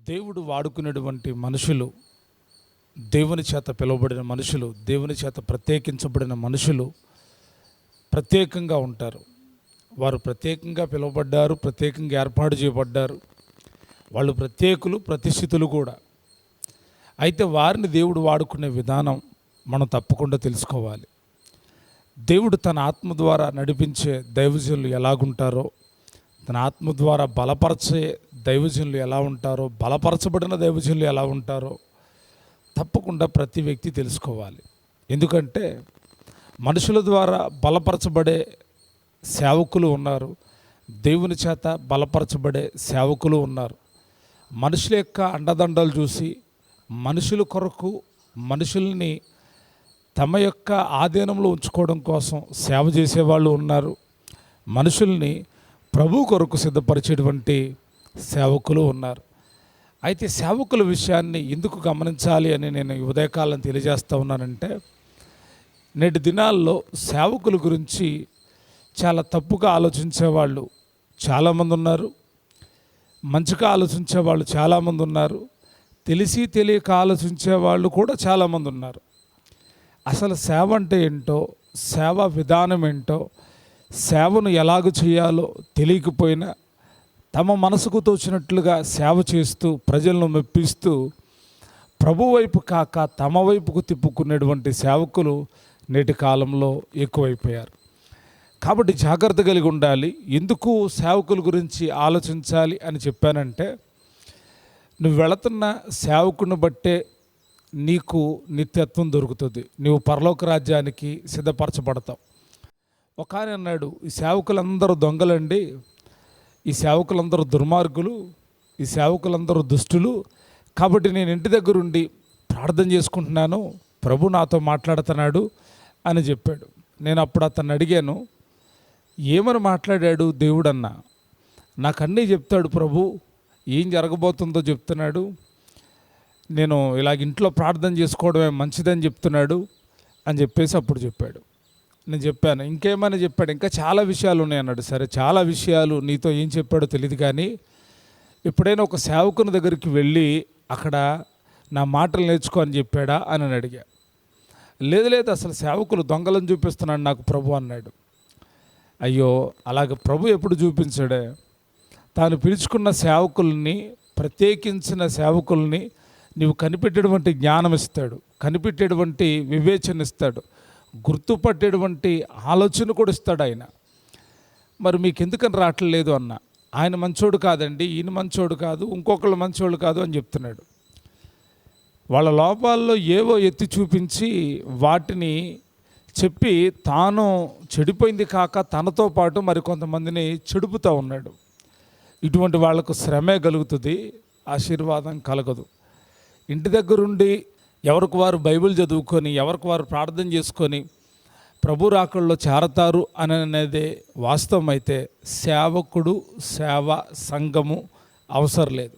దేవుడు వాడుకునేటువంటి మనుషులు, దేవుని చేత పిలువబడిన మనుషులు, దేవుని చేత ప్రత్యేకించబడిన మనుషులు ప్రత్యేకంగా ఉంటారు. వారు ప్రత్యేకంగా పిలువబడ్డారు, ప్రత్యేకంగా ఏర్పాటు చేయబడ్డారు. వాళ్ళు ప్రత్యేకులు, ప్రతిష్ఠితులు కూడా. అయితే వారిని దేవుడు వాడుకునే విధానం మనం తప్పకుండా తెలుసుకోవాలి. దేవుడు తన ఆత్మ ద్వారా నడిపించే దైవజనులు ఎలాగుంటారో, తన ఆత్మ ద్వారా బలపరచే దైవజనులు ఎలా ఉంటారో, బలపరచబడిన దైవజనులు ఎలా ఉంటారో తప్పకుండా ప్రతి వ్యక్తి తెలుసుకోవాలి. ఎందుకంటే మనుషుల ద్వారా బలపరచబడే సేవకులు ఉన్నారు, దేవుని చేత బలపరచబడే సేవకులు ఉన్నారు. మనుషుల యొక్క అండదండలు చూసి మనుషుల కొరకు, మనుషుల్ని తమ యొక్క ఆధీనంలో ఉంచుకోవడం కోసం సేవ చేసేవాళ్ళు ఉన్నారు. మనుషుల్ని ప్రభు కొరకు సిద్ధపరిచేటువంటి సేవకులు ఉన్నారు. అయితే సేవకుల విషయాన్ని ఎందుకు గమనించాలి అని నేను ఈ ఉదయకాలం తెలియజేస్తూ ఉన్నానంటే, నేటి దినాల్లో సేవకుల గురించి చాలా తప్పుగా ఆలోచించేవాళ్ళు చాలామంది ఉన్నారు, మంచిగా ఆలోచించే వాళ్ళు చాలామంది ఉన్నారు, తెలిసి తెలియక ఆలోచించే వాళ్ళు కూడా చాలామంది ఉన్నారు. అసలు సేవ అంటే ఏంటో, సేవ విధానం ఏంటో, సేవను ఎలాగ చేయాలో తెలియకపోయినా తమ మనసుకు తోచినట్లుగా సేవ చేస్తూ ప్రజలను మెప్పిస్తూ ప్రభు వైపు కాక తమ వైపుకు తిప్పుకునేటువంటి సేవకులు నేటి కాలంలో ఎక్కువైపోయారు. కాబట్టి జాగ్రత్త కలిగి ఉండాలి. ఎందుకు సేవకుల గురించి ఆలోచించాలి అని చెప్పానంటే, నువ్వు వెళుతున్న సేవకుని బట్టే నీకు నిత్యత్వం దొరుకుతుంది. నువ్వు పరలోక రాజ్యానికి సిద్ధపరచబడతావు. ఒక ఆయన అన్నాడు, ఈ సేవకులందరూ దొంగలండి, ఈ సేవకులందరూ దుర్మార్గులు, ఈ సేవకులందరూ దుష్టులు, కాబట్టి నేను ఇంటి దగ్గరుండి ప్రార్థన చేసుకుంటున్నాను, ప్రభు నాతో మాట్లాడుతున్నాడు అని చెప్పాడు. నేను అప్పుడు అతన్ని అడిగాను, ఏమని మాట్లాడాడు దేవుడు అన్న? నాకు అన్నీ చెప్తాడు ప్రభు, ఏం జరగబోతుందో చెప్తున్నాడు, నేను ఇలాగ ఇంట్లో ప్రార్థన చేసుకోవడమే మంచిదని చెప్తున్నాడు అని చెప్పేసి అప్పుడు చెప్పాడు. నేను చెప్పాను, ఇంకేమైనా చెప్పాడు, ఇంకా చాలా విషయాలు ఉన్నాయి అన్నాడు. సరే, చాలా విషయాలు నీతో ఏం చెప్పాడో తెలియదు, కానీ ఎప్పుడైనా ఒక సేవకుని దగ్గరికి వెళ్ళి అక్కడ నా మాటలు నేర్చుకో అని చెప్పాడా అని అడిగా. లేదు లేదు, అసలు సేవకులు దొంగలను చూపిస్తున్నాడు నాకు ప్రభు అన్నాడు. అయ్యో, అలాగ ప్రభు ఎప్పుడు చూపించాడే? తాను పిలుచుకున్న సేవకుల్ని, ప్రత్యేకించిన సేవకుల్ని నీవు కనిపెట్టేటువంటి జ్ఞానం ఇస్తాడు, కనిపెట్టేటువంటి వివేచన ఇస్తాడు, గుర్తుపట్టేటువంటి ఆలోచన కూడా ఇస్తాడు ఆయన. మరి మీకు ఎందుకని రావట్లేదు అన్న. ఆయన మంచోడు కాదండి, ఈయన మంచోడు కాదు, ఇంకొకళ్ళు మంచోడు కాదు అని చెప్తున్నాడు. వాళ్ళ లోపాల్లో ఏవో ఎత్తి చూపించి వాటిని చెప్పి తాను చెడిపోయింది కాక తనతో పాటు మరి కొంతమందిని చెడుపుతూ ఉన్నాడు. ఇటువంటి వాళ్లకు శ్రమే కలుగుతుంది, ఆశీర్వాదం కలగదు. ఇంటి దగ్గరుండి ఎవరికి వారు బైబిల్ చదువుకొని, ఎవరికి వారు ప్రార్థన చేసుకొని ప్రభు రాకల్లో చేరతారు అని అనేది వాస్తవం అయితే సేవకుడు, సేవ, సంఘము అవసరం లేదు.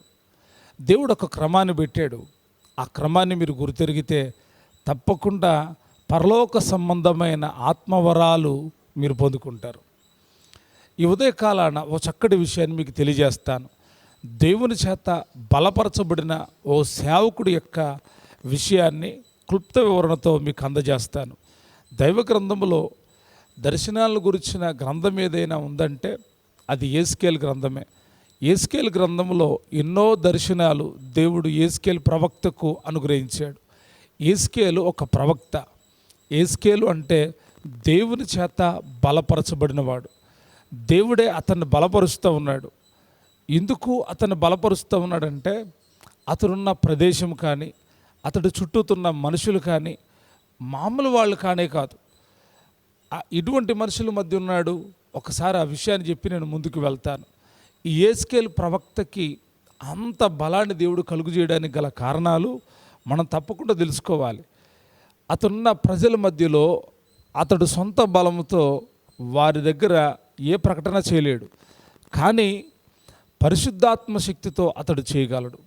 దేవుడు ఒక క్రమాన్ని పెట్టాడు. ఆ క్రమాన్ని మీరు గుర్తెరిగితే తప్పకుండా పరలోక సంబంధమైన ఆత్మవరాలు మీరు పొందుకుంటారు. ఈ ఉదయకాలాన ఓ చక్కటి విషయాన్ని మీకు తెలియజేస్తాను. దేవుని చేత బలపరచబడిన ఓ సేవకుడి యొక్క విషయాన్ని క్లుప్త వివరణతో మీకు అందజేస్తాను. దైవ గ్రంథములో దర్శనాలను గురించిన గ్రంథం ఏదైనా ఉందంటే అది యేస్కేలు గ్రంథమే. యేస్కేలు గ్రంథంలో ఎన్నో దర్శనాలు దేవుడు యేస్కేలు ప్రవక్తకు అనుగ్రహించాడు. యేస్కేలు ఒక ప్రవక్త. యేస్కేలు అంటే దేవుని చేత బలపరచబడినవాడు. దేవుడే అతన్ని బలపరుస్తూ ఉన్నాడు. ఎందుకు అతన్ని బలపరుస్తూ ఉన్నాడంటే, అతనున్న ప్రదేశం కానీ, అతడు చుట్టూతున్న మనుషులు కానీ మామూలు వాళ్ళు కానే కాదు. ఇటువంటి మనుషుల మధ్య ఉన్నాడు. ఒకసారి ఆ విషయాన్ని చెప్పి నేను ముందుకు వెళ్తాను. ఈ యేస్కేలు ప్రవక్తకి అంత బలాన్ని దేవుడు కలుగు చేయడానికి గల కారణాలు మనం తప్పకుండా తెలుసుకోవాలి. అతనున్న ప్రజల మధ్యలో అతడు సొంత బలంతో వారి దగ్గర ఏ ప్రకటన చేయలేడు, కానీ పరిశుద్ధాత్మ శక్తితో అతడు చేయగలడు.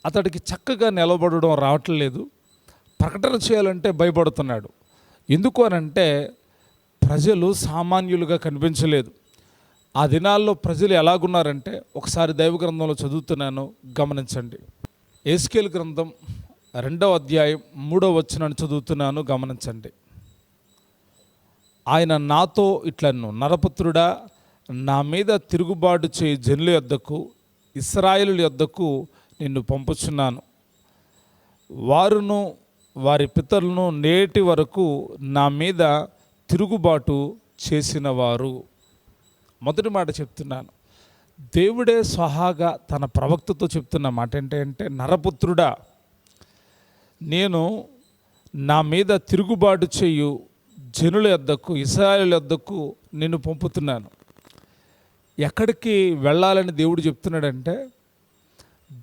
అతడికి చక్కగా నిలబడడం రావట్లేదు, ప్రకటన చేయాలంటే భయపడుతున్నాడు. ఎందుకు అనంటే ప్రజలు సామాన్యులుగా కనిపించలేదు. ఆ దినాల్లో ప్రజలు ఎలాగున్నారంటే, ఒకసారి దైవ గ్రంథంలో చదువుతున్నాను, గమనించండి. యేస్కేలు గ్రంథం 2వ అధ్యాయం 3వ వచనాన్ని చదువుతున్నాను, గమనించండి. ఆయన నాతో ఇట్లను, నరపుత్రుడా, నా మీద తిరుగుబాటు చేయి జనుల యొద్దకు, ఇశ్రాయేలు యొద్దకు నిన్ను పంపుచున్నాను. వారును వారి పితరులను నేటి వరకు నా మీద తిరుగుబాటు చేసిన వారు. మొదటి మాట చెప్తున్నాను, దేవుడే స్వహాగా తన ప్రవక్తతో చెప్తున్న మాట ఏంటంటే, నరపుత్రుడా, నేను నా మీద తిరుగుబాటు చేయు జనుల యొద్దకు, ఇశ్రాయేలు యొద్దకు నిన్ను పంపుతున్నాను. ఎక్కడికి వెళ్ళాలని దేవుడు చెప్తున్నాడంటే,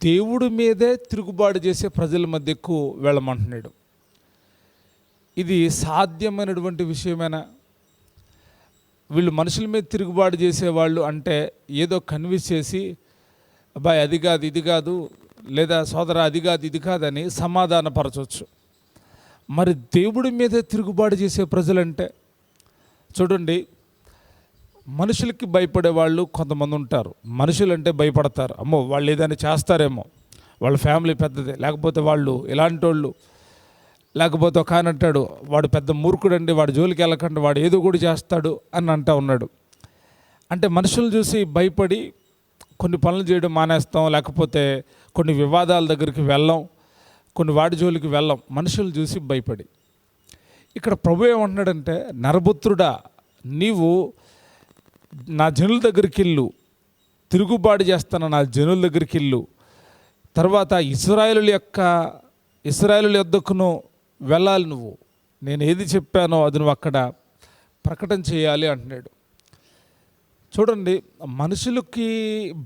దేవుడి మీదే తిరుగుబాటు చేసే ప్రజల మధ్యకు వెళ్ళమంటున్నాడు. ఇది సాధ్యమైనటువంటి విషయమేనా? వీళ్ళు మనుషుల మీద తిరుగుబాటు చేసేవాళ్ళు అంటే ఏదో కన్విన్స్ చేసి, అబ్బాయి అది కాదు ఇది కాదు, లేదా సోదర అది కాదు ఇది కాదని సమాధానపరచవచ్చు. మరి దేవుడి మీదే తిరుగుబాటు చేసే ప్రజలంటే చూడండి, మనుషులకి భయపడే వాళ్ళు కొంతమంది ఉంటారు. మనుషులంటే భయపడతారు, అమ్మో వాళ్ళు ఏదైనా చేస్తారేమో, వాళ్ళ ఫ్యామిలీ పెద్దదే, లేకపోతే వాళ్ళు ఇలాంటి వాళ్ళు, లేకపోతే ఒక ఆయన అంటాడు వాడు పెద్ద మూర్ఖుడండి, వాడు జోలికి వెళ్ళకండి, వాడు ఏదో కూడా చేస్తాడు అని అంటూ ఉన్నాడు. అంటే మనుషులు చూసి భయపడి కొన్ని పనులు చేయడం మానేస్తాం, లేకపోతే కొన్ని వివాదాల దగ్గరికి వెళ్ళాం, కొన్ని వాడి జోలికి వెళ్ళాం, మనుషులు చూసి భయపడి. ఇక్కడ ప్రభు ఏమంటున్నాడంటే, నరపుత్రుడా, నీవు నా జనుల దగ్గరికి వెళ్ళు, తిరుగుబాటు చేస్తాను నా జనుల దగ్గరికి వెళ్ళు, తర్వాత ఇశ్రాయేలు యొద్దకును వెళ్ళాలి. నువ్వు నేను ఏది చెప్పానో అది నువ్వు అక్కడ ప్రకటన చేయాలి అంటున్నాడు. చూడండి, మనుషులకి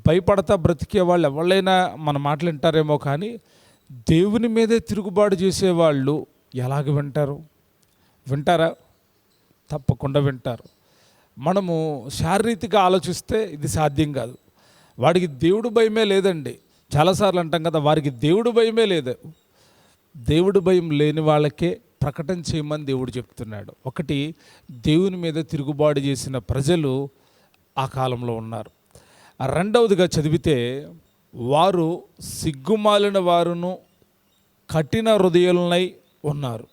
భయపడతా బ్రతికే వాళ్ళు ఎవరైనా మన మాటలు వింటారేమో, కానీ దేవుని మీదే తిరుగుబాటు చేసేవాళ్ళు ఎలాగ వింటారా? తప్పకుండా వింటారు. మనము శారీరకంగా ఆలోచిస్తే ఇది సాధ్యం కాదు. వాడికి దేవుడు భయమే లేదండి. చాలాసార్లు అంటాం కదా, వారికి దేవుడు భయమే లేదు. దేవుడు భయం లేని వాళ్ళకే ప్రకటన చేయమని దేవుడు చెప్తున్నాడు. ఒకటి, దేవుని మీద తిరుగుబాటు చేసిన ప్రజలు ఆ కాలంలో ఉన్నారు. రెండవదిగా చదివితే, వారు సిగ్గుమాలిన వారును కఠిన హృదయులనై ఉన్నారు.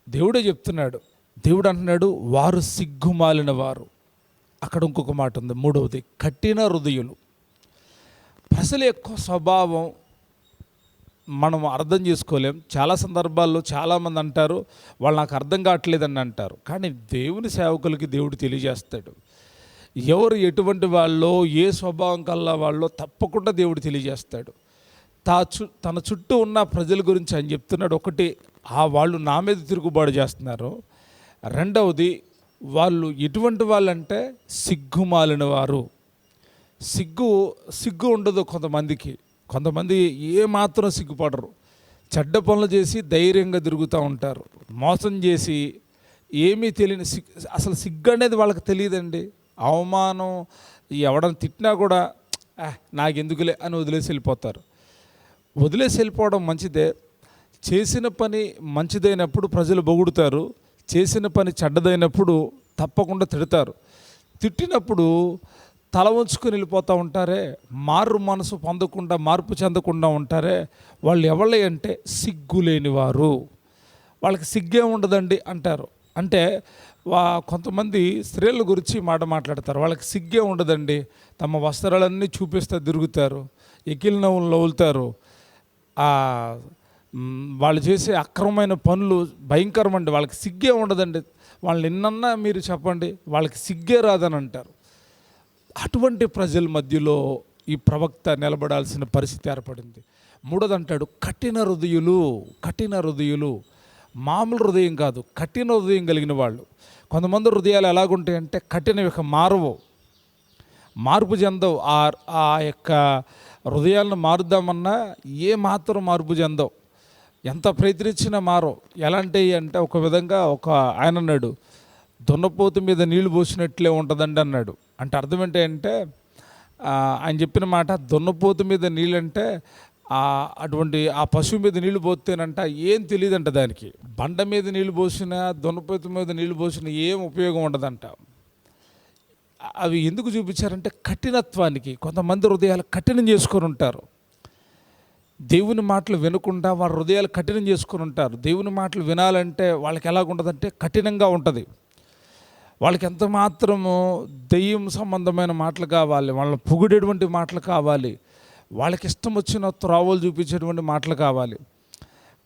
దేవుడే చెప్తున్నాడు. దేవుడు అంటున్నాడు వారు సిగ్గుమాలిన వారు. అక్కడ ఇంకొక మాట ఉంది, మూడవది కఠిన హృదయులు. ప్రజల యొక్క స్వభావం మనం అర్థం చేసుకోలేం. చాలా సందర్భాల్లో చాలామంది అంటారు, వాళ్ళు నాకు అర్థం కావట్లేదని అంటారు. కానీ దేవుని సేవకులకి దేవుడు తెలియజేస్తాడు. ఎవరు ఎటువంటి వాళ్ళో, ఏ స్వభావం కల్లా వాళ్ళో తప్పకుండా దేవుడు తెలియజేస్తాడు. తన చుట్టూ ఉన్న ప్రజల గురించి ఆయన చెప్తున్నాడు. ఒకటి, వాళ్ళు నా మీద తిరుగుబాటు చేస్తున్నారు. రెండవది, వాళ్ళు ఎటువంటి వాళ్ళంటే సిగ్గుమాలిన వారు. సిగ్గు ఉండదు కొంతమంది ఏమాత్రం సిగ్గుపడరు. చెడ్డ పనులు చేసి ధైర్యంగా తిరుగుతూ ఉంటారు. మోసం చేసి ఏమీ తెలియని అసలు సిగ్గు అనేది వాళ్ళకి తెలియదండి. అవమానం ఎవడని తిట్టినా కూడా నాకెందుకులే అని వదిలేసి వెళ్ళిపోతారు. వదిలేసి వెళ్ళిపోవడం మంచిదే. చేసిన పని మంచిదైనప్పుడు ప్రజలు పొగుడుతారు, చేసిన పని చెడ్డదైనప్పుడు తప్పకుండా తిడతారు. తిట్టినప్పుడు తల ఉంచుకొని వెళ్ళిపోతూ ఉంటారే, మార్పు చెందకుండా ఉంటారే, వాళ్ళు ఎవళ్ళే అంటే సిగ్గులేని వారు. వాళ్ళకి సిగ్గే ఉండదండి అంటారు. అంటే కొంతమంది స్త్రీల గురించి మాట్లాడతారు. వాళ్ళకి సిగ్గే ఉండదండి, తమ వస్త్రాలన్నీ చూపిస్తూ తిరుగుతారు, ఎకిల్ నవ్వులు నవ్వులుతారు. వాళ్ళు చేసే అక్రమమైన పనులు భయంకరమండి. వాళ్ళకి సిగ్గే ఉండదండి. వాళ్ళని ఎన్నన్నా మీరు చెప్పండి, వాళ్ళకి సిగ్గే రాదని అంటారు. అటువంటి ప్రజల మధ్యలో ఈ ప్రవక్త నిలబడాల్సిన పరిస్థితి ఏర్పడింది. మూడోది అంటాడు కఠిన హృదయులు. మామూలు హృదయం కాదు, కఠిన హృదయం కలిగిన వాళ్ళు. కొంతమంది హృదయాలు ఎలాగుంటాయంటే కఠినవి, మార్పు చెందవు. ఆ యొక్క హృదయాలను మారుద్దామన్నా మాత్రం మార్పు చెందవు, ఎంత ప్రయత్నించినా మారవు. ఎలాంటి అంటే ఒక విధంగా ఆయన అన్నాడు, దున్నపోతు మీద నీళ్లు పోసినట్లే ఉంటుందండి అన్నాడు. అంటే అర్థం ఏంటంటే, ఆయన చెప్పిన మాట, దున్నపోతు మీద నీళ్ళంటే అటువంటి ఆ పశువు మీద నీళ్లు పోతేనంట ఏం తెలియదంట దానికి. బండ మీద నీళ్లు పోసినా, దున్నపోతు మీద నీళ్లు పోసినా ఏం ఉపయోగం ఉండదంట. అవి ఎందుకు చూపించారంటే కఠినత్వానికి. కొంతమంది హృదయాలు కఠినం చేసుకొని ఉంటారు. దేవుని మాటలు వినకుండా వారి హృదయాలు కఠినం చేసుకొని ఉంటారు. దేవుని మాటలు వినాలంటే వాళ్ళకి ఎలాగుంటుందంటే కఠినంగా ఉంటుంది. వాళ్ళకి ఎంత మాత్రము దెయ్యం సంబంధమైన మాటలు కావాలి, వాళ్ళని పొగిడేటువంటి మాటలు కావాలి, వాళ్ళకి ఇష్టం వచ్చిన త్రోవలు చూపించేటువంటి మాటలు కావాలి.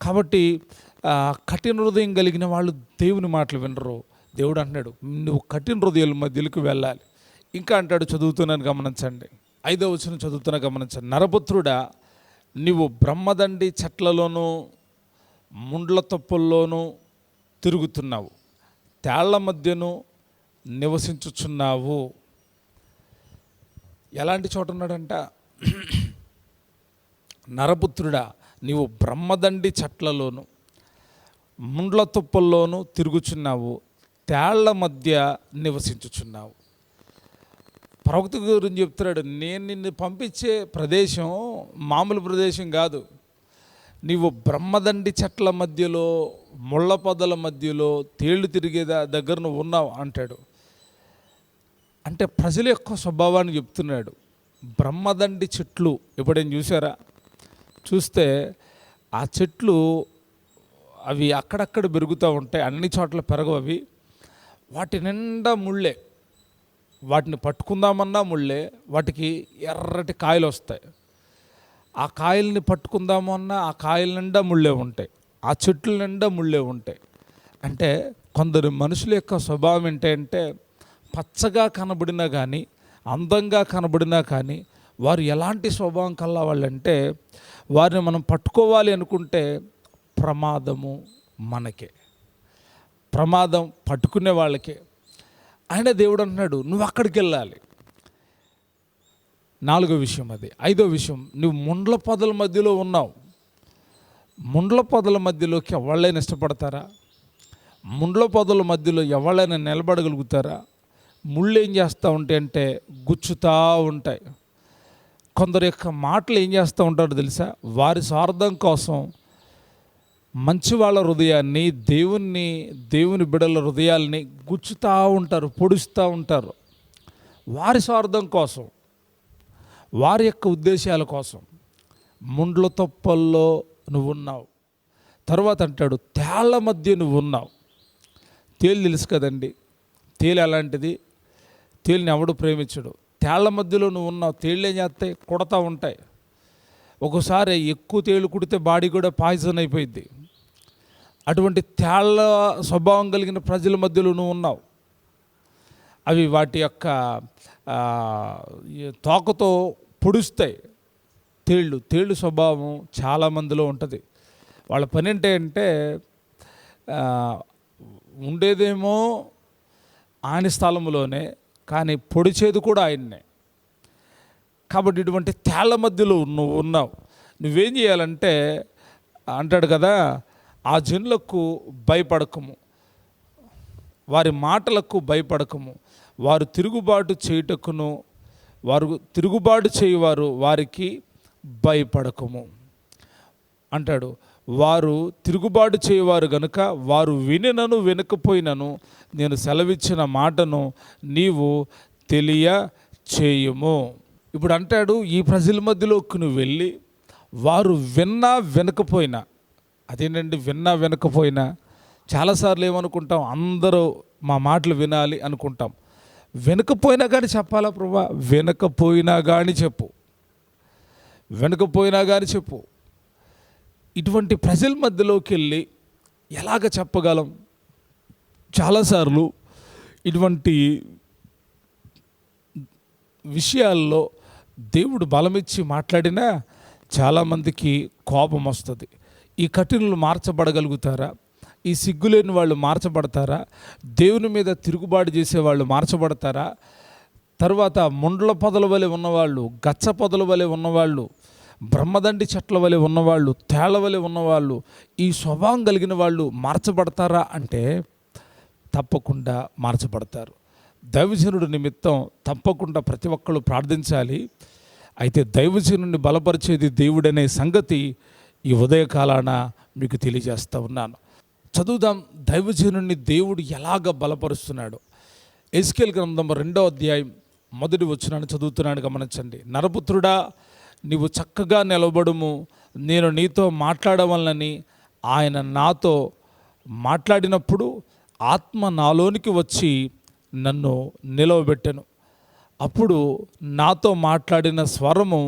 కాబట్టి కఠిన హృదయం కలిగిన వాళ్ళు దేవుని మాటలు వినరు. దేవుడు అంటున్నాడు, నువ్వు కఠిన హృదయాల మధ్యలోకి వెళ్ళాలి. ఇంకా అంటాడు, చదువుతున్నాను గమనించండి, 5వ వచనం చదువుతున్నా గమనించండి. నరపుత్రుడా, నీవు బ్రహ్మదండి చెట్లలోనూ ముండ్ల తొప్పుల్లోనూ తిరుగుతున్నావు, తేళ్ల మధ్యను నివసించుచున్నావు. ఎలాంటి చోట ఉన్నాడంట? నరపుత్రుడా, నీవు బ్రహ్మదండి చెట్లలోను ముండ్ల తుప్పల్లోనూ తిరుగుచున్నావు, తేళ్ల మధ్య నివసించుచున్నావు. ప్రవక్త గురించి చెప్తున్నాడు, నేను నిన్ను పంపించే ప్రదేశం మామూలు ప్రదేశం కాదు. నీవు బ్రహ్మదండి చెట్ల మధ్యలో, ముళ్ళ పొదల మధ్యలో, తేళ్లు తిరిగే దగ్గర నువ్వు ఉన్నావు అంటాడు. అంటే ప్రజల యొక్క స్వభావాన్ని చెప్తున్నాడు. బ్రహ్మదండి చెట్లు ఎప్పుడైనా చూసారా? చూస్తే ఆ చెట్లు అవి అక్కడక్కడ పెరుగుతూ ఉంటాయి, అన్ని చోట్ల పెరగవు అవి. వాటి నిండా ముళ్ళే, వాటిని పట్టుకుందామన్నా ముళ్ళే, వాటికి ఎర్రటి కాయలు వస్తాయి. ఆ కాయల్ని పట్టుకుందాము అన్నా ఆ కాయల నిండా ముళ్ళే ఉంటాయి, ఆ చెట్ల నిండా ముళ్ళే ఉంటాయి. అంటే కొందరు మనుషుల యొక్క స్వభావం ఏంటంటే పచ్చగా కనబడినా కానీ, అందంగా కనబడినా కానీ వారు ఎలాంటి స్వభావం కల్లా వాళ్ళంటే వారిని మనం పట్టుకోవాలి అనుకుంటే ప్రమాదము మనకే, ప్రమాదం పట్టుకునే వాళ్ళకే. ఆయన దేవుడు అంటున్నాడు, నువ్వు అక్కడికి వెళ్ళాలి. 4వ విషయం అది. 5వ విషయం, నువ్వు ముండ్ల పొదల మధ్యలో ఉన్నావు. ముండ్ల పొదల మధ్యలోకి ఎవళ్ళైనా ఇష్టపడతారా? ముండ్ల పొదల మధ్యలో ఎవళ్ళైనా నిలబడగలుగుతారా? ముళ్ళు ఏం చేస్తూ ఉంటాయి అంటే గుచ్చుతూ ఉంటాయి. కొందరు యొక్క మాటలు ఏం చేస్తూ ఉంటారో తెలుసా? వారి స్వార్థం కోసం మంచి వాళ్ళ హృదయాన్ని, దేవుని బిడ్డల హృదయాల్ని గుచ్చుతూ ఉంటారు, పొడుస్తూ ఉంటారు. వారి స్వార్థం కోసం, వారి యొక్క ఉద్దేశాల కోసం. ముండ్ల తొప్పల్లో నువ్వు ఉన్నావు. తర్వాత అంటాడు, తేళ్ల మధ్య నువ్వు ఉన్నావు. తేలు తెలుసు కదండి, తేలు ఎలాంటిది? తేలిని ఎవడు ప్రేమించడు. తేళ్ల మధ్యలో నువ్వు ఉన్నావు. తేళ్ళు ఏం చేస్తాయి? కుడతా ఉంటాయి. ఒక్కోసారి ఎక్కువ తేళ్ళు కుడితే బాడీ కూడా పాయిజన్ అయిపోయింది. అటువంటి తేళ్ల స్వభావం కలిగిన ప్రజల మధ్యలో నువ్వు ఉన్నావు. అవి వాటి యొక్క తోకతో పొడుస్తాయి. తేళ్ళు స్వభావం చాలామందిలో ఉంటుంది. వాళ్ళ పని ఏంటంటే ఉండేదేమో ఆయన స్థలంలోనే, కానీ పొడిచేది కూడా ఆయన్నే. కాబట్టి ఇటువంటి తేళ్ల మధ్యలో నువ్వు ఉన్నావు. నువ్వేం చేయాలంటే అంటాడు కదా, ఆ జనులకు భయపడకము, వారి మాటలకు భయపడకము, వారు తిరుగుబాటు చేయుటకును వారు తిరుగుబాటు చేయువారు వారికి భయపడకము అంటాడు. వారు తిరుగుబాటు చేయవారు గనుక వారు వినినను వినకపోయినను నేను సెలవిచ్చిన మాటను నీవు తెలియచేయుము. ఇప్పుడు అంటాడు, ఈ ప్రజల మధ్యలోకి నువ్వు వెళ్ళి వారు విన్నా వినకపోయినా, అదేంటండి విన్నా వినకపోయినా? చాలాసార్లు ఏమనుకుంటాం, అందరూ మా మాటలు వినాలి అనుకుంటాం. వినకపోయినా కానీ చెప్పాలా ప్రభా? వినకపోయినా కానీ చెప్పు, వినకపోయినా కానీ చెప్పు. ఇటువంటి ప్రజల మధ్యలోకి వెళ్ళి ఎలాగ చెప్పగలం? చాలాసార్లు ఇటువంటి విషయాల్లో దేవుడు బలమిచ్చి మాట్లాడినా చాలామందికి కోపం వస్తుంది. ఈ కఠినులు మార్చబడగలుగుతారా? ఈ సిగ్గులేని వాళ్ళు మార్చబడతారా? దేవుని మీద తిరుగుబాటు చేసేవాళ్ళు మార్చబడతారా? తర్వాత ముండ్ల పొదల వలె ఉన్నవాళ్ళు, గచ్చ పొదల వలె ఉన్నవాళ్ళు, బ్రహ్మదండి చెట్ల వలె ఉన్నవాళ్ళు, తేళ్ల వలె ఉన్నవాళ్ళు, ఈ స్వభావం కలిగిన వాళ్ళు మార్చబడతారా అంటే తప్పకుండా మార్చబడతారు. దైవజనుడి నిమిత్తం తప్పకుండా ప్రతి ఒక్కళ్ళు ప్రార్థించాలి. అయితే దైవజనుడిని బలపరిచేది దేవుడనే సంగతి ఈ ఉదయకాలాన మీకు తెలియజేస్తూ ఉన్నాను. చదువుదాం, దైవజనుడిని దేవుడు ఎలాగ బలపరుస్తున్నాడు. ఎజ్కేల్ గ్రంథం 2వ అధ్యాయం 1వ వచనాన్ని చదువుతున్నాను, గమనించండి. నరపుత్రుడా, నీవు చక్కగా నిలబడుము, నేను నీతో మాట్లాడవలనని ఆయన నాతో మాట్లాడినప్పుడు ఆత్మ నాలోనికి వచ్చి నన్ను నిలవబెట్టెను. అప్పుడు నాతో మాట్లాడిన స్వరము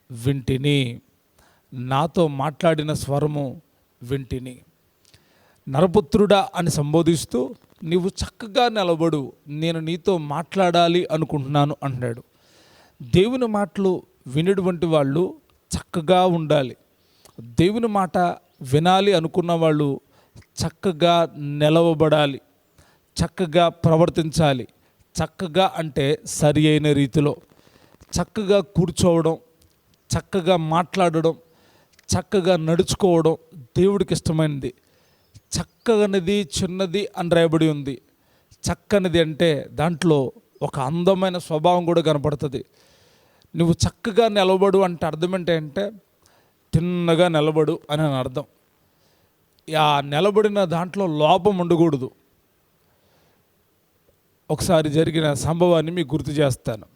వింటిని. నాతో మాట్లాడిన స్వరము వింటిని. నరపుత్రుడా అని సంబోధిస్తూ నీవు చక్కగా నిలబడు, నేను నీతో మాట్లాడాలి అనుకుంటున్నాను అన్నాడు. దేవుని మాటలు వినేటువంటి వాళ్ళు చక్కగా ఉండాలి. దేవుని మాట వినాలి అనుకున్న వాళ్ళు చక్కగా నిలవబడాలి, చక్కగా ప్రవర్తించాలి. చక్కగా అంటే సరి అయిన రీతిలో చక్కగా కూర్చోవడం, చక్కగా మాట్లాడడం, చక్కగా నడుచుకోవడం దేవుడికి ఇష్టమైనది. చక్కనిది చిన్నది అని రాయబడి ఉంది. చక్కనిది అంటే దాంట్లో ఒక అందమైన స్వభావం కూడా కనపడుతుంది. నువ్వు చక్కగా నిలబడు అంటే అర్థం ఏంటంటే తిన్నగా నిలబడు అని అర్థం. ఆ నిలబడిన దాంట్లో లోపం ఉండకూడదు. ఒకసారి జరిగిన సంభవాన్ని మీకు గుర్తు చేస్తాను.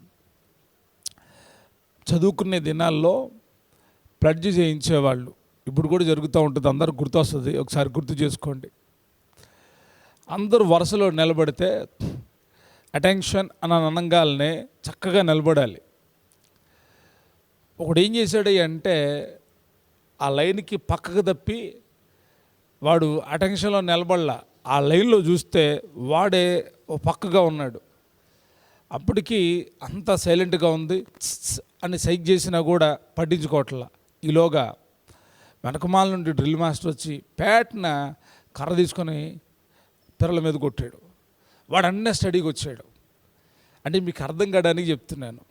చదువుకునే దినాల్లో ప్లడ్జ్ చేయించేవాళ్ళు, ఇప్పుడు కూడా జరుగుతూ ఉంటుంది, అందరూ గుర్తొస్తుంది, ఒకసారి గుర్తు చేసుకోండి. అందరూ వరుసలో నిలబడితే అటెన్షన్ అని అనగానే చక్కగా నిలబడాలి. ఒకడు ఏం చేశాడు అంటే ఆ లైన్కి పక్కకు తప్పి వాడు అటెన్షన్లో నిలబడలా. ఆ లైన్లో చూస్తే వాడే ఓ పక్కగా ఉన్నాడు. అప్పటికి అంతా సైలెంట్గా ఉంది అని సైక్ చేసినా కూడా పట్టించుకోవట్లా. ఈలోగా వెనకమాల నుండి డ్రిల్ మాస్టర్ వచ్చి పేటన కర్ర తీసుకొని పిల్లల మీద కొట్టాడు. వాడు అన్నీ స్టడీకి వచ్చాడు. అంటే మీకు అర్థం కావడానికి చెప్తున్నాను.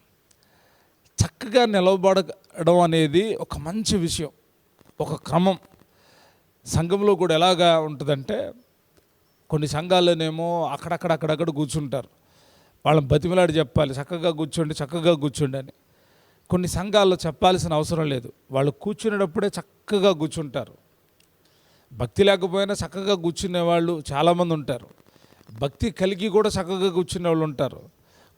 చక్కగా నిలబడడం అనేది ఒక మంచి విషయం, ఒక క్రమం. సంఘంలో కూడా ఎలాగా ఉంటుందంటే కొన్ని సంఘాల్లోనేమో అక్కడక్కడ కూర్చుంటారు. వాళ్ళని బతిమలాడి చెప్పాలి, చక్కగా కూర్చోండి, చక్కగా కూర్చోండి అని. కొన్ని సంఘాల్లో చెప్పాల్సిన అవసరం లేదు, వాళ్ళు కూర్చునేటప్పుడే చక్కగా కూర్చుంటారు. భక్తి లేకపోయినా చక్కగా కూర్చునే వాళ్ళు చాలామంది ఉంటారు. భక్తి కలిగి కూడా చక్కగా కూర్చునే వాళ్ళు ఉంటారు.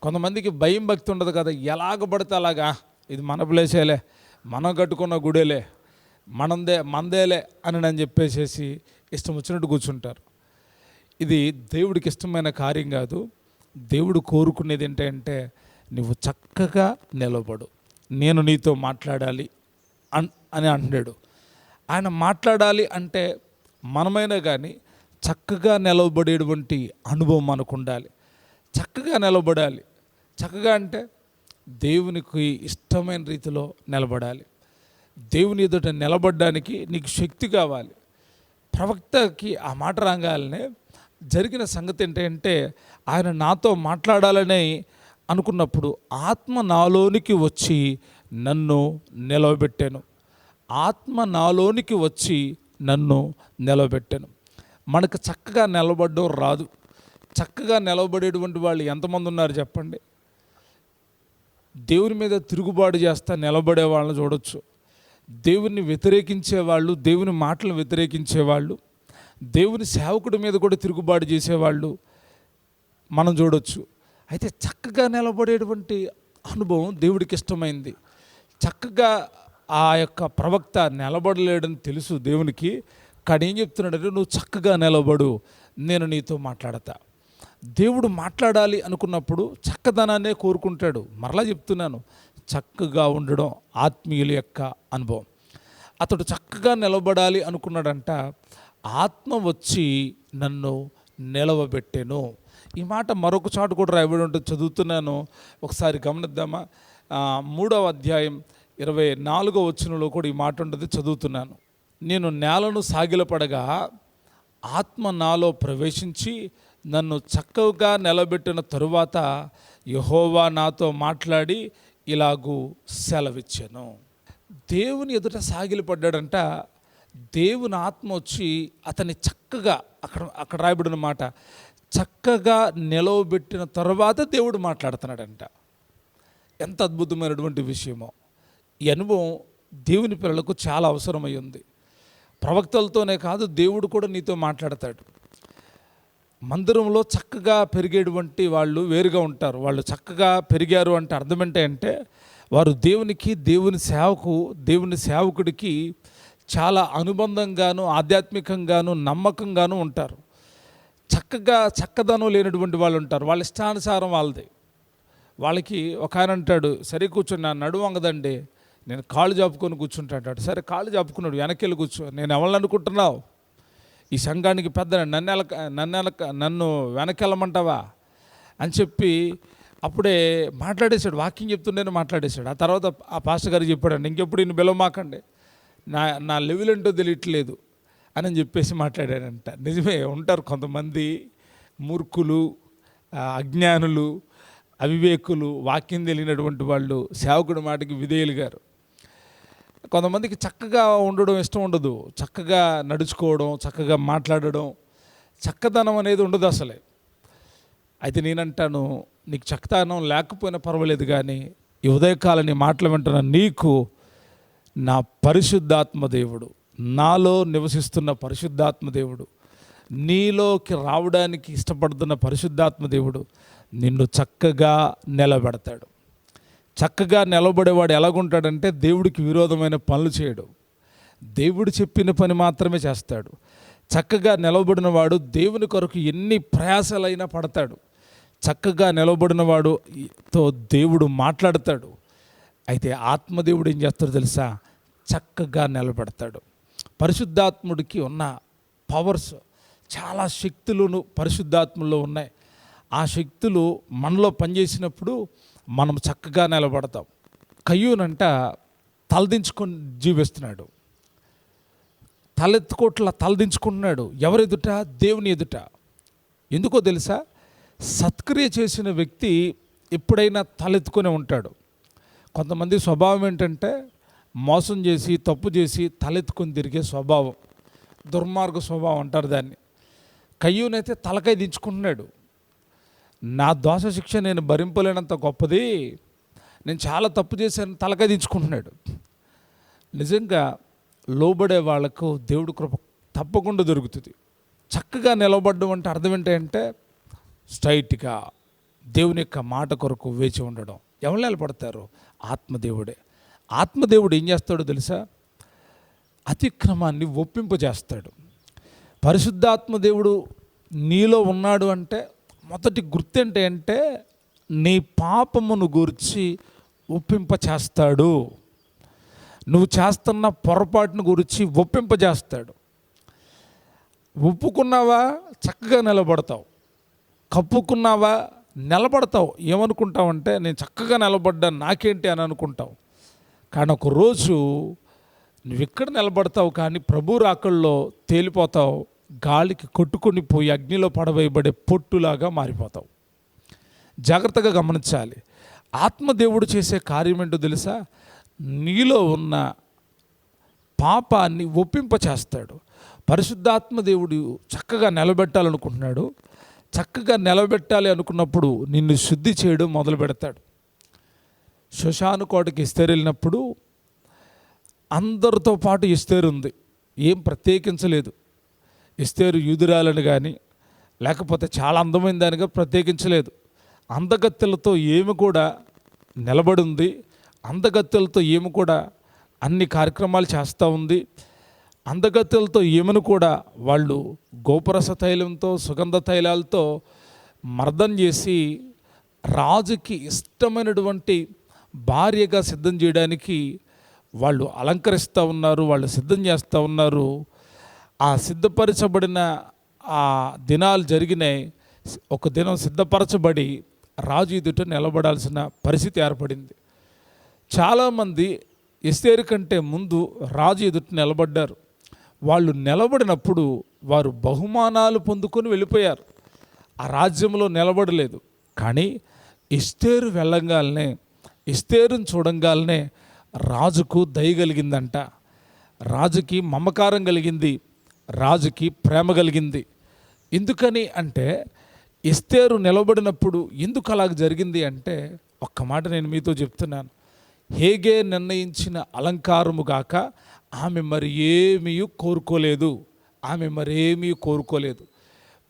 కొంతమందికి భయం భక్తి ఉండదు కదా, ఎలాగ పడితే అలాగా, ఇది మన ప్లేసేలే, మనం కట్టుకున్న గుడేలే, మందేలే అని చెప్పేసేసి ఇష్టం వచ్చినట్టు కూర్చుంటారు. ఇది దేవుడికి ఇష్టమైన కార్యం కాదు. దేవుడు కోరుకునేది ఏంటంటే నువ్వు చక్కగా నిలబడు, నేను నీతో మాట్లాడాలి అని అంటున్నాడు. ఆయన మాట్లాడాలి అంటే మనమైనా కానీ చక్కగా నిలబడేటువంటి అనుభవం మనకు ఉండాలి. చక్కగా నిలబడాలి. చక్కగా అంటే దేవునికి ఇష్టమైన రీతిలో నిలబడాలి. దేవుని ఎదుట నిలబడడానికి నీకు శక్తి కావాలి. ప్రవక్తకి ఆ మాట రాగాలనే జరిగిన సంగతి ఏంటంటే ఆయన నాతో మాట్లాడాలని అనుకున్నప్పుడు ఆత్మ నాలోనికి వచ్చి నన్ను నిలవబెట్టాను. ఆత్మ నాలోనికి వచ్చి నన్ను నిలవబెట్టాను. మనకు చక్కగా నిలబడడం రాదు. చక్కగా నిలబడేటువంటి వాళ్ళు ఎంతమంది ఉన్నారు చెప్పండి? దేవుని మీద తిరుగుబాటు చేస్తా నిలబడే వాళ్ళని చూడొచ్చు. దేవుని వ్యతిరేకించేవాళ్ళు, దేవుని మాటలను వ్యతిరేకించేవాళ్ళు, దేవుని సేవకుడి మీద కూడా తిరుగుబాటు చేసేవాళ్ళు మనం చూడొచ్చు. అయితే చక్కగా నిలబడేటువంటి అనుభవం దేవుడికి ఇష్టమైంది. చక్కగా ఆ యొక్క ప్రవక్త నిలబడలేడని తెలుసు దేవునికి. కానీ ఏం చెప్తున్నాడంటే నువ్వు చక్కగా నిలబడు, నేను నీతో మాట్లాడతా. దేవుడు మాట్లాడాలి అనుకున్నప్పుడు చక్కదనాన్నే కోరుకుంటాడు. మరలా చెప్తున్నాను, చక్కగా ఉండడం ఆత్మీయుల యొక్క అనుభవం. అతడు చక్కగా నిలబడాలి అనుకున్నాడంట. ఆత్మ వచ్చి నన్ను నిలవబెట్టెను. ఈ మాట మరొక చాటు కూడా రాయబడి ఉంటుంది, చదువుతున్నాను, ఒకసారి గమనిద్దామా? 3వ అధ్యాయం 24వ వచనంలో కూడా ఈ మాట ఉంటుంది, చదువుతున్నాను. నేను నేలను సాగిలపడగా ఆత్మ నాలో ప్రవేశించి నన్ను చక్కగా నిలబెట్టిన తరువాత యెహోవా నాతో మాట్లాడి ఇలాగూ సెలవిచ్చాను. దేవుని ఎదుట సాగిలపడ్డాడంట. దేవుని ఆత్మ వచ్చి అతన్ని చక్కగా అక్కడ రాయబడిన మాట, చక్కగా నిలవబెట్టిన తర్వాత దేవుడు మాట్లాడుతున్నాడంట. ఎంత అద్భుతమైనటువంటి విషయమో! ఈ అనుభవం దేవుని పిల్లలకు చాలా అవసరమై ఉంది. ప్రవక్తలతోనే కాదు, దేవుడు కూడా నీతో మాట్లాడతాడు. మందిరంలో చక్కగా పెరిగేటువంటి వాళ్ళు వేరుగా ఉంటారు. వాళ్ళు చక్కగా పెరిగారు అంటే అర్థం ఏంటంటే వారు దేవునికి, దేవుని సేవకుడికి చాలా అనుబంధంగాను, ఆధ్యాత్మికంగాను, నమ్మకంగాను ఉంటారు. చక్కదనం లేనటువంటి వాళ్ళు ఉంటారు. వాళ్ళ ఇష్టానుసారం వాళ్ళది. వాళ్ళకి ఒక ఆయన అంటాడు, సరే కూర్చొని, నా నడుము వంగదండి, నేను కాళ్ళు జాపుకొని కూర్చుంటా అంటాడు. సరే కాళ్ళు జాపుకున్నాడు, వెనకెళ్ళి కూర్చో. నేను ఎవరిని అనుకుంటున్నావు? ఈ సంఘానికి పెద్ద, నన్ను వెనకెళ్ళమంటావా అని చెప్పి అప్పుడే మాట్లాడేశాడు. వాకింగ్ చెప్తుండేనే మాట్లాడేశాడు. ఆ తర్వాత ఆ పాస్టర్ గారు చెప్పాడండి, ఇంకెప్పుడు ఈయన పిలవమాకండి, నా లెవెల్ ఏంటో తెలియట్లేదు అని చెప్పేసి మాట్లాడాడంట. నిజమే, ఉంటారు కొంతమంది మూర్ఖులు, అజ్ఞానులు, అవివేకులు, వాక్యం తెలియనటువంటి వాళ్ళు సేవకుడి మాటకి విధేయులు గారు. కొంతమందికి చక్కగా ఉండడం ఇష్టం ఉండదు, చక్కగా నడుచుకోవడం, చక్కగా మాట్లాడడం, చక్కదనం అనేది ఉండదు అసలే. అయితే నేనంటాను, నీకు చక్కదనం లేకపోయినా పర్వాలేదు, కానీ ఈ ఉదయకాలం నీ మాటలు వింటున్న నీకు నా పరిశుద్ధాత్మ దేవుడు, నాలో నివసిస్తున్న పరిశుద్ధాత్మ దేవుడు, నీలోకి రావడానికి ఇష్టపడుతున్న పరిశుద్ధాత్మ దేవుడు నిన్ను చక్కగా నిలబెడతాడు. చక్కగా నిలబడేవాడు ఎలాగుంటాడంటే దేవుడికి విరోధమైన పనులు చేయడు, దేవుడు చెప్పిన పని మాత్రమే చేస్తాడు. చక్కగా నిలబడిన వాడు దేవుని కొరకు ఎన్ని ప్రయాసాలైనా పడతాడు. చక్కగా నిలబడిన వాడుతో దేవుడు మాట్లాడతాడు. అయితే ఆత్మదేవుడు ఏం చేస్తాడో తెలుసా? చక్కగా నిలబెడతాడు. పరిశుద్ధాత్ముడికి ఉన్న పవర్స్, చాలా శక్తులను పరిశుద్ధాత్మలో ఉన్నాయి. ఆ శక్తులు మనలో పనిచేసినప్పుడు మనం చక్కగా నిలబడతాం. కయ్యూనంట తలదించుకొని జీవిస్తున్నాడు, తలదించుకుంటున్నాడు. ఎవరెదుట? దేవుని ఎదుట. ఎందుకో తెలుసా? సత్క్రియ చేసిన వ్యక్తి ఎప్పుడైనా తలెత్తుకొని ఉంటాడు. కొంతమంది స్వభావం ఏంటంటే మోసం చేసి, తప్పు చేసి తలెత్తుకొని తిరిగే స్వభావం, దుర్మార్గ స్వభావం అంటారు దాన్ని. కయ్యూనైతే తలకాయ దించుకుంటున్నాడు. నా దోష శిక్ష నేను భరింపలేనంత గొప్పది, నేను చాలా తప్పు చేశాను, తలకాయ దించుకుంటున్నాడు. నిజంగా లోబడే వాళ్లకు దేవుడి కృప తప్పకుండా దొరుకుతుంది. చక్కగా నిలబడడం అంటే అర్థం ఏంటంటే స్ట్రైట్గా దేవుని యొక్క మాట కొరకు వేచి ఉండడం. ఎవరు నిలబడతారు? ఆత్మదేవుడే. ఆత్మదేవుడు ఏం చేస్తాడో తెలుసా? అతిక్రమాన్ని ఒప్పింపజేస్తాడు. పరిశుద్ధాత్మదేవుడు నీలో ఉన్నాడు అంటే మొదటి గుర్తు ఏంటంటే నీ పాపమును గురించి ఒప్పింపచేస్తాడు. నువ్వు చేస్తున్న పొరపాటును గురించి ఒప్పింపజేస్తాడు. ఒప్పుకున్నావా చక్కగా నిలబడతావు, కప్పుకున్నావా నిలబడతావు. ఏమనుకుంటావంటే నేను చక్కగా నిలబడ్డాను, నాకేంటి అని అనుకుంటావు. కానీ ఒకరోజు నువ్వు ఇక్కడ నిలబడతావు, కానీ ప్రభు రాకల్లో తేలిపోతావు, గాలికి కొట్టుకొని పోయి అగ్నిలో పడవేయబడే పొట్టులాగా మారిపోతావు. జాగ్రత్తగా గమనించాలి. ఆత్మదేవుడు చేసే కార్యం ఏంటో తెలుసా? నీలో ఉన్న పాపాన్ని ఒప్పింపచేస్తాడు. పరిశుద్ధాత్మదేవుడు చక్కగా నిలబెట్టాలనుకుంటున్నాడు. చక్కగా నిలబెట్టాలి అనుకున్నప్పుడు నిన్ను శుద్ధి చేయడం మొదలు పెడతాడు. శ్మశాను కోటకి ఎస్తేరు వెళ్ళినప్పుడు అందరితో పాటు ఎస్తేరు ఉంది, ఏం ప్రత్యేకించలేదు. ఎస్తేరు యూదురాలని కానీ లేకపోతే చాలా అందమైన దానిగా ప్రత్యేకించలేదు. అందగత్తెలతో ఏమి కూడా నిలబడి ఉంది, అందగత్తెలతో ఏమి కూడా అన్ని కార్యక్రమాలు చేస్తూ ఉంది. అందగత్తెలతో ఏమను కూడా వాళ్ళు గోపురస తైలంతో, సుగంధ తైలాలతో మర్దన చేసి రాజుకి ఇష్టమైనటువంటి భార్యగా సిద్ధం చేయడానికి వాళ్ళు అలంకరిస్తూ ఉన్నారు, వాళ్ళు సిద్ధం చేస్తూ ఉన్నారు. ఆ సిద్ధపరచబడిన ఆ దినాలు జరిగినాయి. ఒక దినం సిద్ధపరచబడి రాజు ఎదుట నిలబడాల్సిన పరిస్థితి ఏర్పడింది. చాలామంది ఎస్తేరు కంటే ముందు రాజు ఎదుట నిలబడ్డారు. వాళ్ళు నిలబడినప్పుడు వారు బహుమానాలు పొందుకొని వెళ్ళిపోయారు, ఆ రాజ్యంలో నిలబడలేదు. కానీ ఎస్తేరు వెళ్ళంగానే, ఎస్తేరుని చూడంగానే రాజుకు దయ కలిగిందంట, రాజుకి మమకారం కలిగింది, రాజుకి ప్రేమ కలిగింది. ఎందుకని అంటే ఎస్తేరు నిలబడినప్పుడు ఎందుకు అలాగ జరిగింది అంటే ఒక్క మాట నేను మీతో చెప్తున్నాను. హేగే నిర్ణయించిన అలంకారము గాక ఆమె మరి ఏమీ కోరుకోలేదు, ఆమె మరేమీ కోరుకోలేదు.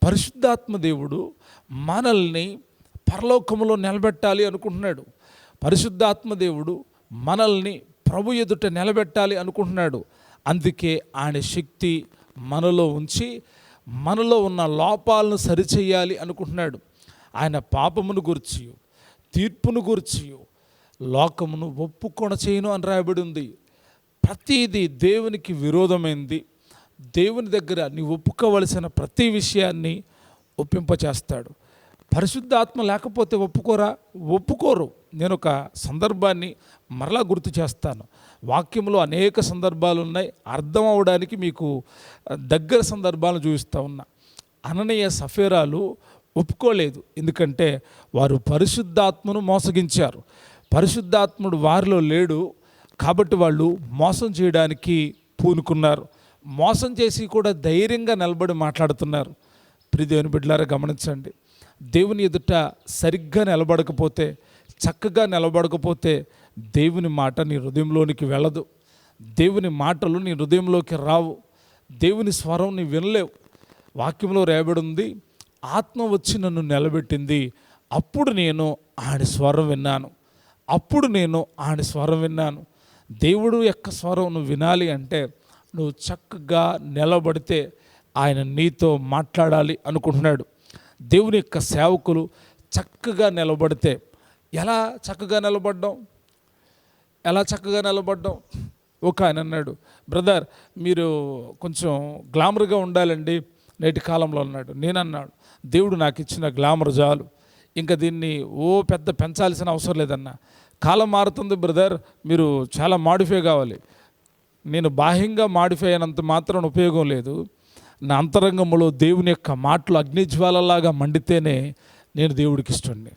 పరిశుద్ధాత్మ దేవుడు మనల్ని పరలోకములో నిలబెట్టాలి అనుకుంటున్నాడు. పరిశుద్ధాత్మ దేవుడు మనల్ని ప్రభు ఎదుట నిలబెట్టాలి అనుకుంటున్నాడు. అందుకే ఆయన శక్తి మనలో ఉంచి మనలో ఉన్న లోపాలను సరిచేయాలి అనుకుంటున్నాడు. ఆయన పాపమును గూర్చి, తీర్పును గూర్చి లోకమును ఒప్పుకొన చేయను అని రాయబడి ఉంది. ప్రతిదీ దేవునికి విరోధమైంది. దేవుని దగ్గర నీ ఒప్పుకోవలసిన ప్రతి విషయాన్ని ఒప్పింపచేస్తాడు. పరిశుద్ధాత్మ లేకపోతే ఒప్పుకోరు. నేను ఒక సందర్భాన్ని మరలా గుర్తు చేస్తాను. వాక్యంలో అనేక సందర్భాలు ఉన్నాయి, అర్థం అవడానికి మీకు దగ్గర సందర్భాలను చూపిస్తూ ఉన్నా. అననీయ సఫేరాలు ఒప్పుకోలేదు, ఎందుకంటే వారు పరిశుద్ధాత్మను మోసగించారు. పరిశుద్ధాత్ముడు వారిలో లేడు కాబట్టి వాళ్ళు మోసం చేయడానికి పూనుకున్నారు. మోసం చేసి కూడా ధైర్యంగా నిలబడి మాట్లాడుతున్నారు. ప్రియ దేవుని బిడ్డలారా గమనించండి, దేవుని ఎదుట సరిగ్గా నిలబడకపోతే, చక్కగా నిలబడకపోతే దేవుని మాట నీ హృదయంలోనికి వెళ్ళదు. దేవుని మాటలు నీ హృదయంలోకి రావు. దేవుని స్వరం నీ వినలేవు. వాక్యంలో రాయబడి ఉంది, ఆత్మ వచ్చి నన్ను నిలబెట్టింది, అప్పుడు నేను ఆయన స్వరం విన్నాను. దేవుడు యొక్క స్వరం నువ్వు వినాలి అంటే నువ్వు చక్కగా నిలబడితే ఆయన నీతో మాట్లాడాలి అనుకుంటున్నాడు. దేవుని యొక్క సేవకులు చక్కగా నిలబడితే, ఎలా చక్కగా నిలబడ్డాం? ఒక ఆయన అన్నాడు, బ్రదర్ మీరు కొంచెం గ్లామర్గా ఉండాలండి నేటి కాలంలో అన్నాడు. నేనన్నాడు, దేవుడు నాకు ఇచ్చిన గ్లామర్ చాలు, ఇంకా దీన్ని పెద్ద పెంచాల్సిన అవసరం లేదన్నా. కాలం మారుతుంది బ్రదర్, మీరు చాలా మాడిఫై కావాలి. నేను బాహ్యంగా మాడిఫై అయినంత మాత్రం ఉపయోగం లేదు. నా అంతరంగంలో దేవుని యొక్క మాటలు అగ్నిజ్వాలలాగా మండితేనే నేను దేవుడికి ఇష్టండి.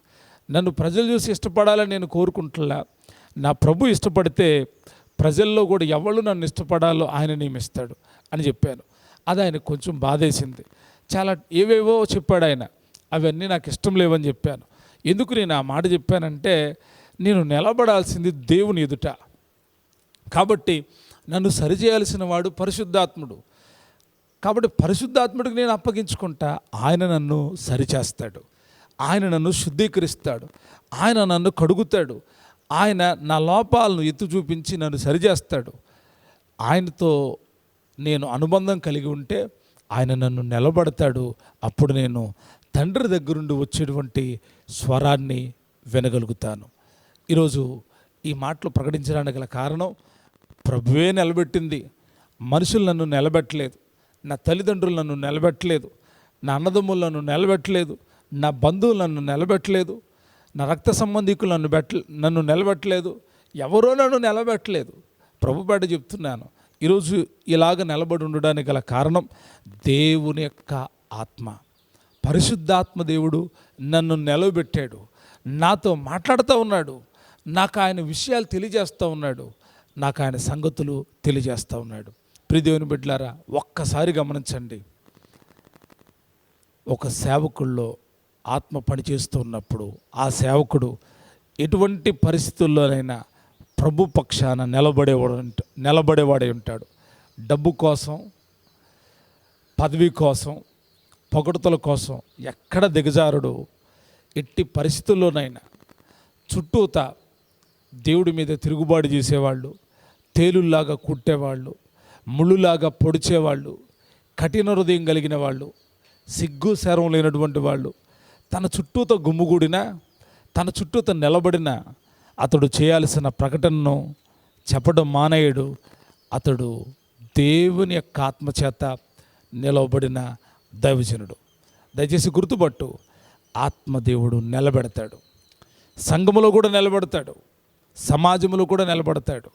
నన్ను ప్రజలు చూసి ఇష్టపడాలని నేను కోరుకుంటున్నా. నా ప్రభు ఇష్టపడితే ప్రజల్లో కూడా ఎవరు నన్ను ఇష్టపడాలో ఆయన నియమిస్తాడు అని చెప్పాను. అది ఆయన కొంచెం బాధేసింది. చాలా ఏవేవో చెప్పాడు ఆయన, అవన్నీ నాకు ఇష్టం లేవని చెప్పాను. ఎందుకు నేను ఆ మాట చెప్పానంటే, నేను నిలబడాల్సింది దేవుని ఎదుట. కాబట్టి నన్ను సరిచేయాల్సిన వాడు పరిశుద్ధాత్ముడు. కాబట్టి పరిశుద్ధాత్ముడికి నేను అప్పగించుకుంటా. ఆయన నన్ను సరిచేస్తాడు, ఆయన నన్ను శుద్ధీకరిస్తాడు, ఆయన నన్ను కడుగుతాడు, ఆయన నా లోపాలను ఎత్తి చూపించి నన్ను సరిచేస్తాడు. ఆయనతో నేను అనుబంధం కలిగి ఉంటే ఆయన నన్ను నిలబడతాడు. అప్పుడు నేను తండ్రి దగ్గరుండి వచ్చేటువంటి స్వరాన్ని వినగలుగుతాను. ఈరోజు ఈ మాటలు ప్రకటించడానికి గల కారణం, ప్రభువే నిలబెట్టింది. మనుషులు నన్ను నిలబెట్టలేదు, నా తల్లిదండ్రులు నన్ను నిలబెట్టలేదు, నా అన్నదమ్ములు నన్ను నిలబెట్టలేదు, నా బంధువులు నన్ను నిలబెట్టలేదు, నా రక్త సంబంధికులు నన్ను నిలబెట్టలేదు, ఎవరో నన్ను నిలబెట్టలేదు. ప్రభుపేట చెప్తున్నాను, ఈరోజు ఇలాగ నిలబడి ఉండడానికి గల కారణం దేవుని యొక్క ఆత్మ. పరిశుద్ధాత్మ దేవుడు నన్ను నిలబెట్టాడు, నాతో మాట్లాడుతూ ఉన్నాడు, నాకు ఆయన విషయాలు తెలియజేస్తూ ఉన్నాడు, నాకు ఆయన సంగతులు తెలియజేస్తూ ఉన్నాడు. ప్రియ దేవుని బిడ్డలారా, ఒక్కసారి గమనించండి. ఒక సేవకుల్లో ఆత్మ పనిచేస్తూ ఉన్నప్పుడు ఆ సేవకుడు ఎటువంటి పరిస్థితుల్లోనైనా ప్రభు పక్షాన నిలబడేవాడై ఉంటాడు. డబ్బు కోసం, పదవి కోసం, పొగడ్తల కోసం ఎక్కడ దిగజారుడు. ఎట్టి పరిస్థితుల్లోనైనా చుట్టూత దేవుడి మీద తిరుగుబాటు చేసేవాళ్ళు, తేలుల్లాగా కుట్టేవాళ్ళు, ముళ్ళులాగా పొడిచేవాళ్ళు, కఠిన హృదయం కలిగిన వాళ్ళు, సిగ్గు శరం లేనటువంటి వాళ్ళు తన చుట్టూతో గుమ్ముగూడినా, తన చుట్టూతో నిలబడినా అతడు చేయాల్సిన ప్రకటనను చెప్పడం మానేయడు. అతడు దేవుని యొక్క ఆత్మచేత నిలవబడిన దైవజనుడు. దయచేసి గుర్తుపట్టు, ఆత్మదేవుడు నిలబెడతాడు. సంఘములో కూడా నిలబెడతాడు, సమాజంలో కూడా నిలబడతాడు.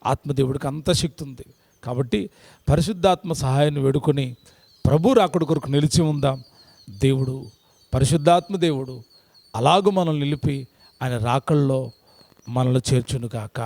ఆత్మదేవుడికి అంత శక్తి ఉంది. కాబట్టి పరిశుద్ధాత్మ సహాయాన్ని వేడుకొని ప్రభు రాకడ కొరకు నిలిచి ఉందాం. దేవుడు, పరిశుద్ధాత్మ దేవుడు అలాగూ మనల్ని నిలిపి ఆయన రాకల్లో మనల్ని చేర్చునుగాక.